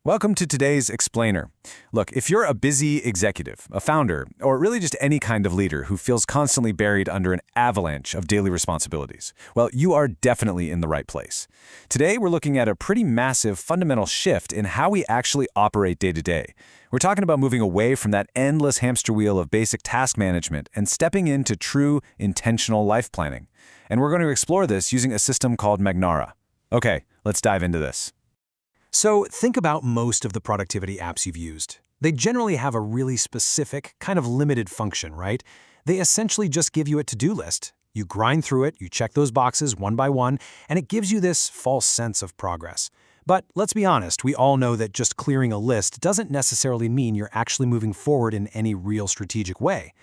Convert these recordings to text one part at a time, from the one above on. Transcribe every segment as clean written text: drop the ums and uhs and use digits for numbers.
Welcome to today's Explainer. Look, if you're a busy executive, a founder, or really just any kind of leader who feels constantly buried under an avalanche of daily responsibilities, well, you are definitely in the right place. Today, we're looking at a pretty massive fundamental shift in how we actually operate day to day. We're talking about moving away from that endless hamster wheel of basic task management and stepping into true, intentional life planning. And we're going to explore this using a system called Magnara. Okay, let's dive into this. So think about most of the productivity apps you've used. They generally have a really specific, kind of limited function, right? They essentially just give you a to-do list. You grind through it, you check those boxes one by one, and it gives you this false sense of progress. But let's be honest, we all know that just clearing a list doesn't necessarily mean you're actually moving forward in any real strategic way.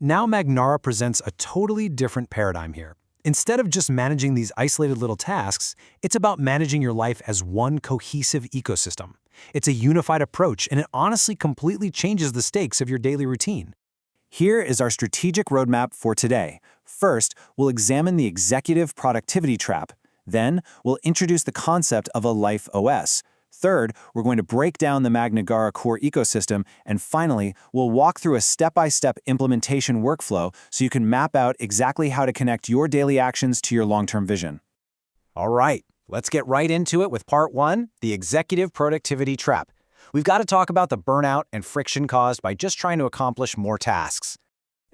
Now Magnara presents a totally different paradigm here. Instead of just managing these isolated little tasks, it's about managing your life as one cohesive ecosystem. It's a unified approach, and it honestly completely changes the stakes of your daily routine. Here is our strategic roadmap for today. First, we'll examine the executive productivity trap. Then, we'll introduce the concept of a life OS. Third, we're going to break down the Magnara core ecosystem, and finally, we'll walk through a step-by-step implementation workflow so you can map out exactly how to connect your daily actions to your long-term vision. All right, let's get right into it with part one, the executive productivity trap. We've got to talk about the burnout and friction caused by just trying to accomplish more tasks.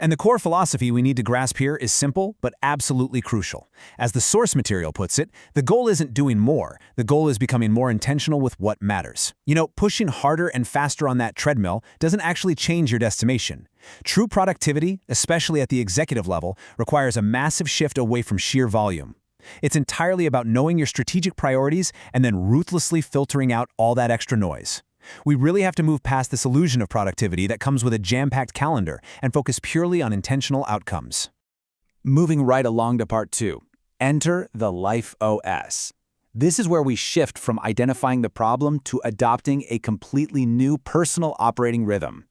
And the core philosophy we need to grasp here is simple, but absolutely crucial. As the source material puts it, the goal isn't doing more. The goal is becoming more intentional with what matters. Pushing harder and faster on that treadmill doesn't actually change your destination. True productivity, especially at the executive level, requires a massive shift away from sheer volume. It's entirely about knowing your strategic priorities and then ruthlessly filtering out all that extra noise. We really have to move past this illusion of productivity that comes with a jam-packed calendar and focus purely on intentional outcomes. Moving right along to part two, enter the life OS. This is where we shift from identifying the problem to adopting a completely new personal operating rhythm.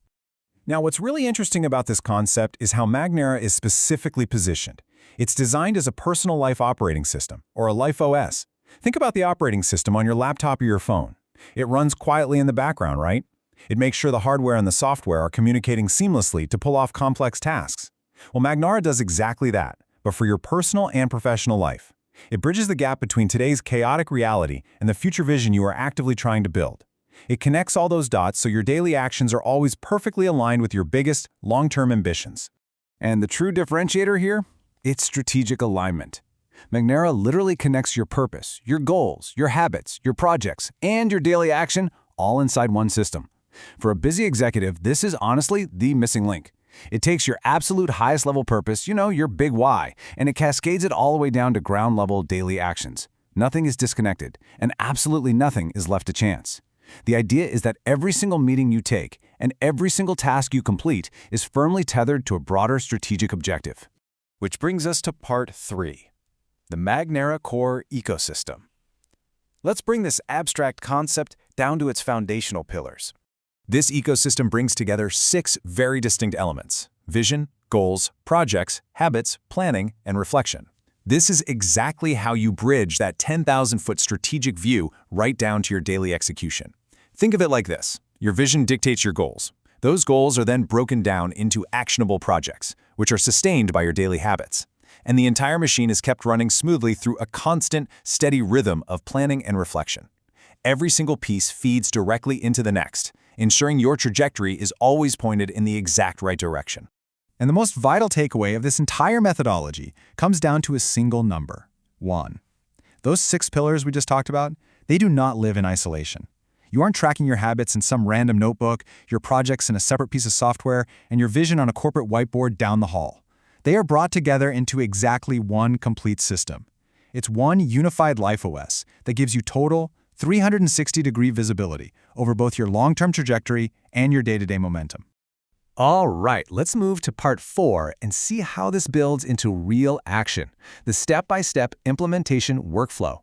Now, what's really interesting about this concept is how Magnara is specifically positioned. It's designed as a personal life operating system, or a life OS. Think about the operating system on your laptop or your phone. It runs quietly in the background, right? It makes sure the hardware and the software are communicating seamlessly to pull off complex tasks. Well, Magnara does exactly that, but for your personal and professional life. It bridges the gap between today's chaotic reality and the future vision you are actively trying to build. It connects all those dots so your daily actions are always perfectly aligned with your biggest, long-term ambitions. And the true differentiator here? It's strategic alignment. Magnara literally connects your purpose, your goals, your habits, your projects, and your daily action all inside one system. For a busy executive, this is honestly the missing link. It takes your absolute highest level purpose, your big why, and it cascades it all the way down to ground level daily actions. Nothing is disconnected, and absolutely nothing is left to chance. The idea is that every single meeting you take and every single task you complete is firmly tethered to a broader strategic objective. Which brings us to part three. The Magnara core ecosystem. Let's bring this abstract concept down to its foundational pillars. This ecosystem brings together 6 very distinct elements: vision, goals, projects, habits, planning, and reflection. This is exactly how you bridge that 10,000-foot strategic view right down to your daily execution. Think of it like this. Your vision dictates your goals. Those goals are then broken down into actionable projects, which are sustained by your daily habits. And the entire machine is kept running smoothly through a constant, steady rhythm of planning and reflection. Every single piece feeds directly into the next, ensuring your trajectory is always pointed in the exact right direction. And the most vital takeaway of this entire methodology comes down to a single number: 1. Those 6 pillars we just talked about, they do not live in isolation. You aren't tracking your habits in some random notebook, your projects in a separate piece of software, and your vision on a corporate whiteboard down the hall. They are brought together into exactly one complete system. It's one unified life OS that gives you total 360-degree visibility over both your long-term trajectory and your day-to-day momentum. All right, let's move to part 4 and see how this builds into real action, the step-by-step implementation workflow.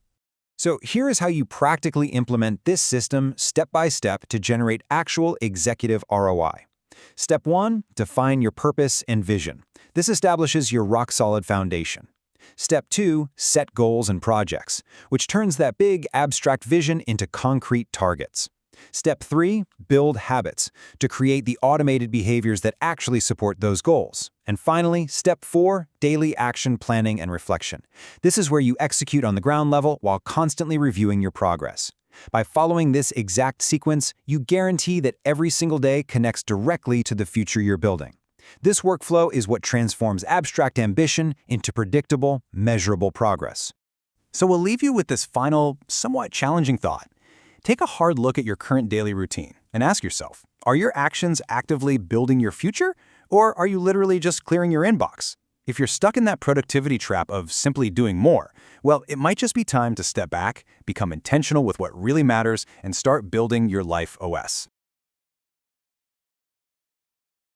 So here is how you practically implement this system step-by-step to generate actual executive ROI. Step 1, define your purpose and vision. This establishes your rock-solid foundation. Step 2, set goals and projects, which turns that big, abstract vision into concrete targets. Step 3, build habits, to create the automated behaviors that actually support those goals. And finally, step 4, daily action planning and reflection. This is where you execute on the ground level while constantly reviewing your progress. By following this exact sequence, you guarantee that every single day connects directly to the future you're building. This workflow is what transforms abstract ambition into predictable, measurable progress. So we'll leave you with this final, somewhat challenging thought. Take a hard look at your current daily routine and ask yourself, are your actions actively building your future, or are you literally just clearing your inbox? If you're stuck in that productivity trap of simply doing more, well, it might just be time to step back, become intentional with what really matters, and start building your life OS.